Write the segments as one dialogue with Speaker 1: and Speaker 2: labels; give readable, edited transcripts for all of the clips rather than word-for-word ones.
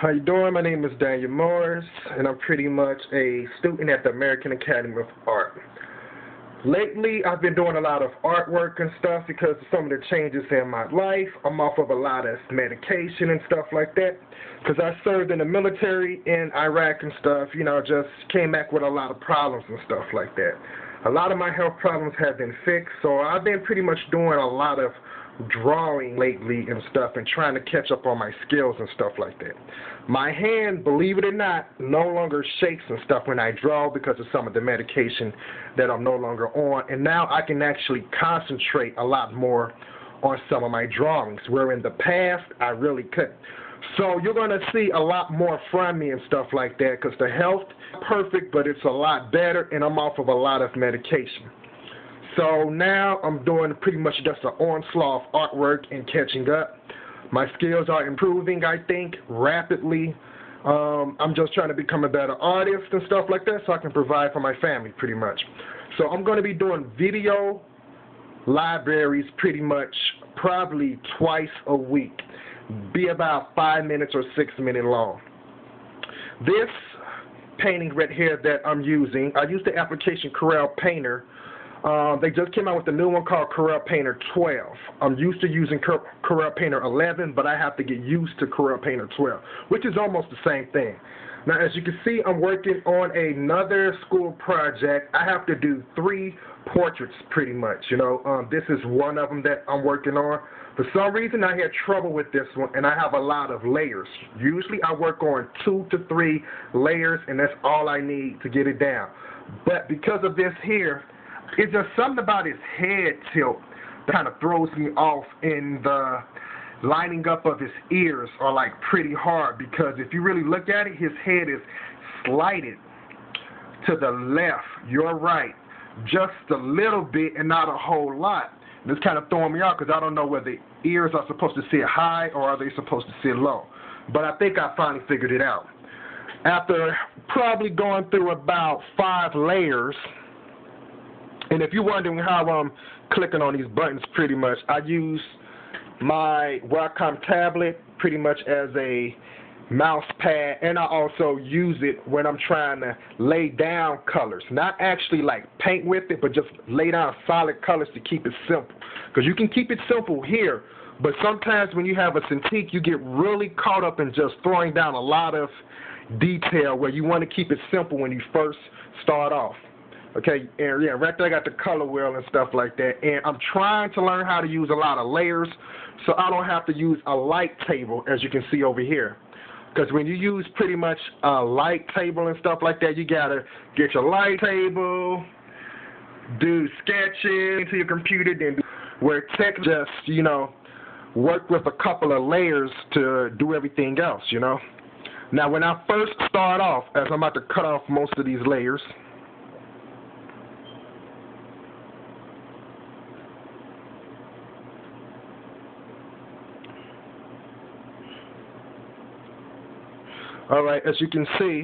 Speaker 1: How you doing? My name is Daniel Morris, and I'm pretty much a student at the American Academy of Art. Lately, I've been doing a lot of artwork and stuff because of some of the changes in my life. I'm off of a lot of medication and stuff like that because I served in the military in Iraq and stuff, just came back with a lot of problems and stuff like that. A lot of my health problems have been fixed, so I've been pretty much doing a lot of drawing lately and stuff and trying to catch up on my skills and stuff like that. My hand, believe it or not, no longer shakes and stuff when I draw because of some of the medication that I'm no longer on, and now I can actually concentrate a lot more on some of my drawings, where in the past I really couldn't. So you're going to see a lot more from me and stuff like that because the health is perfect, but it's a lot better, and I'm off of a lot of medication. So now I'm doing pretty much just an onslaught of artwork and catching up. My skills are improving, I think, rapidly. I'm just trying to become a better artist and stuff like that so I can provide for my family pretty much. So I'm going to be doing video libraries pretty much probably twice a week. Be about 5 minutes or 6 minutes long. This painting right here that I'm using, I use the application Corel Painter. They just came out with a new one called Corel Painter 12. I'm used to using Corel Painter 11, but I have to get used to Corel Painter 12, which is almost the same thing. Now, as you can see, I'm working on another school project. I have to do 3 portraits pretty much, This is one of them that I'm working on. For some reason, I had trouble with this one, and I have a lot of layers. Usually, I work on 2 to 3 layers, and that's all I need to get it down. But because of this here, it's just something about his head tilt that kind of throws me off, and the lining up of his ears are like pretty hard because if you really look at it, his head is slighted to the left, you're right, just a little bit and not a whole lot. And it's kind of throwing me off because I don't know whether the ears are supposed to sit high or are they supposed to sit low. But I think I finally figured it out. After probably going through about 5 layers, and if you're wondering how I'm clicking on these buttons pretty much, I use my Wacom tablet pretty much as a mouse pad, and I also use it when I'm trying to lay down colors. Not actually like paint with it, but just lay down solid colors to keep it simple. Because you can keep it simple here, but sometimes when you have a Cintiq, you get really caught up in just throwing down a lot of detail where you want to keep it simple when you first start off. Okay, and yeah, right there I got the color wheel and stuff like that, and I'm trying to learn how to use a lot of layers so I don't have to use a light table, as you can see over here. Because when you use pretty much a light table and stuff like that, you got to get your light table, do sketching to your computer, then do where tech just, work with a couple of layers to do everything else, Now, when I first start off, as I'm about to cut off most of these layers, all right, as you can see,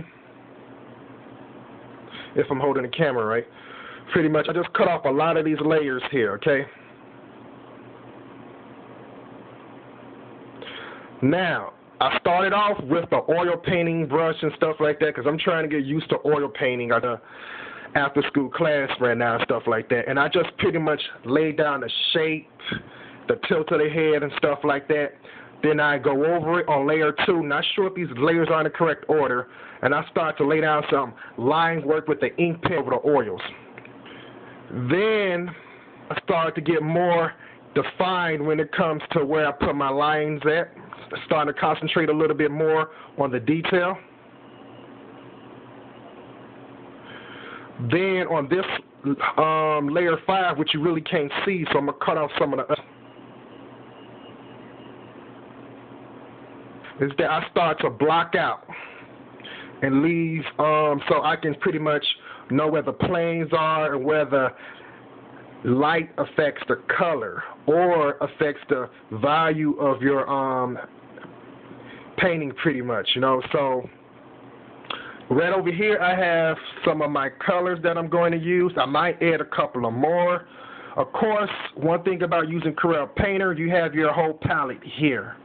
Speaker 1: if I'm holding the camera right, pretty much I just cut off a lot of these layers here, okay? Now, I started off with the oil painting brush and stuff like that because I'm trying to get used to oil painting at the after-school class right now and stuff like that. And I just pretty much laid down the shape, the tilt of the head and stuff like that. Then I go over it on layer 2, not sure if these layers are in the correct order, and I start to lay down some line work with the ink pen over the oils. Then I start to get more defined when it comes to where I put my lines at, starting to concentrate a little bit more on the detail. Then on this layer 5, which you really can't see, so I'm going to cut off some of the is that I start to block out and leave so I can pretty much know where the planes are and where the light affects the color or affects the value of your painting pretty much, So right over here I have some of my colors that I'm going to use. I might add a couple of more. Of course, one thing about using Corel Painter, you have your whole palette here.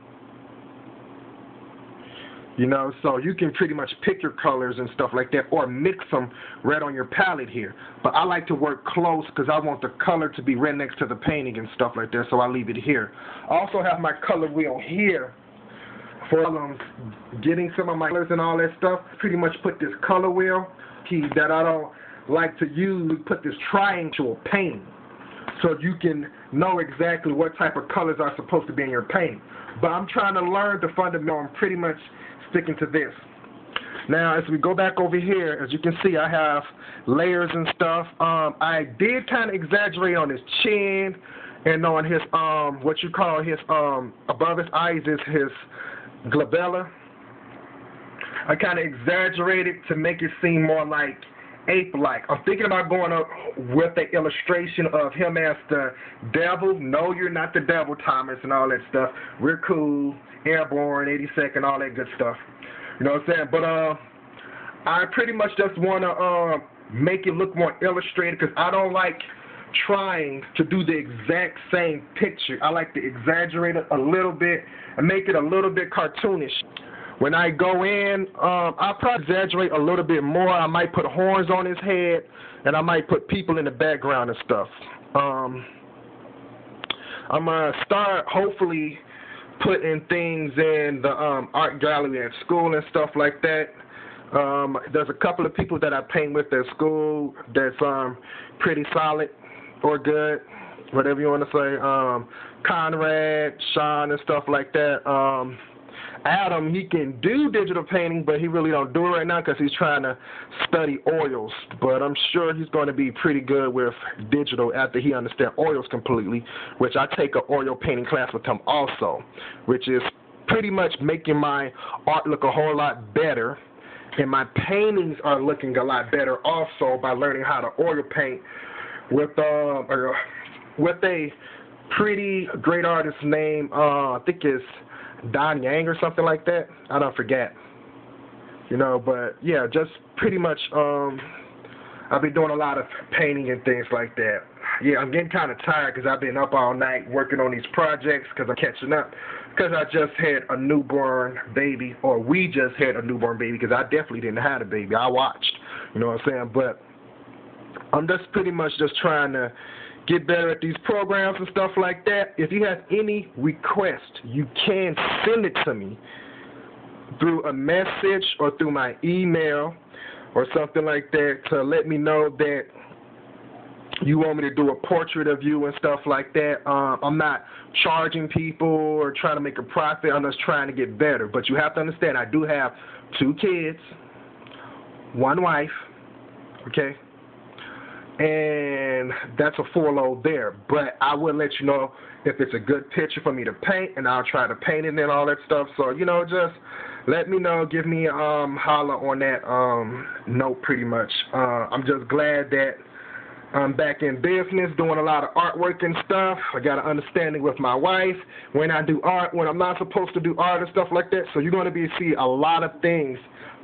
Speaker 1: You know, so you can pretty much pick your colors and stuff like that, or mix them right on your palette here. But I like to work close because I want the color to be right next to the painting and stuff like that, so I leave it here. I also have my color wheel here for getting some of my colors and all that stuff. Pretty much put this color wheel key that I don't like to use, put this triangle painting so you can know exactly what type of colors are supposed to be in your painting. But I'm trying to learn the fundamental. I'm pretty much sticking to this. Now, as we go back over here, as you can see, I have layers and stuff. I did kind of exaggerate on his chin and on his, what you call his, above his eyes is his glabella. I kind of exaggerated to make it seem more like ape-like. I'm thinking about going up with the illustration of him as the devil. No, you're not the devil, Thomas, and all that stuff. We're cool, airborne, 82nd, all that good stuff. You know what I'm saying? But I pretty much just want to make it look more illustrated because I don't like trying to do the exact same picture. I like to exaggerate it a little bit and make it a little bit cartoonish. When I go in, I'll probably exaggerate a little bit more. I might put horns on his head, and I might put people in the background and stuff. I'm going to start, hopefully, putting things in the art gallery at school and stuff like that. There's a couple of people that I paint with at school that's pretty solid or good, whatever you want to say. Conrad, Sean, and stuff like that. Adam, he can do digital painting, but he really don't do it right now because he's trying to study oils. But I'm sure he's going to be pretty good with digital after he understands oils completely, which I take an oil painting class with him also, which is pretty much making my art look a whole lot better. And my paintings are looking a lot better also by learning how to oil paint with a pretty great artist name, I think it's Don Yang or something like that. I don't forget. You know, but yeah, just pretty much I've been doing a lot of painting and things like that. Yeah, I'm getting kind of tired because I've been up all night working on these projects because I'm catching up. Because I just had a newborn baby, or we just had a newborn baby because I definitely didn't have a baby. I watched, you know what I'm saying? But I'm just pretty much just trying to get better at these programs and stuff like that. If you have any request, you can send it to me through a message or through my email or something like that to let me know that you want me to do a portrait of you and stuff like that. I'm not charging people or trying to make a profit. I'm just trying to get better. But you have to understand, I do have 2 kids, 1 wife, okay? And that's a full load there. But I will let you know if it's a good picture for me to paint, and I'll try to paint it and all that stuff. So, you know, just let me know. Give me a holler on that note pretty much. I'm just glad that I'm back in business, doing a lot of artwork and stuff. I got an understanding with my wife when I do art, when I'm not supposed to do art and stuff like that. So you're going to see a lot of things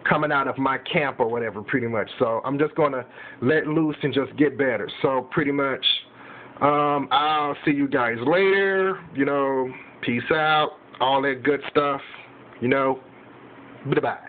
Speaker 1: coming out of my camp or whatever, pretty much. So I'm just going to let loose and just get better. So pretty much, I'll see you guys later. You know, peace out, all that good stuff. You know, bye-bye.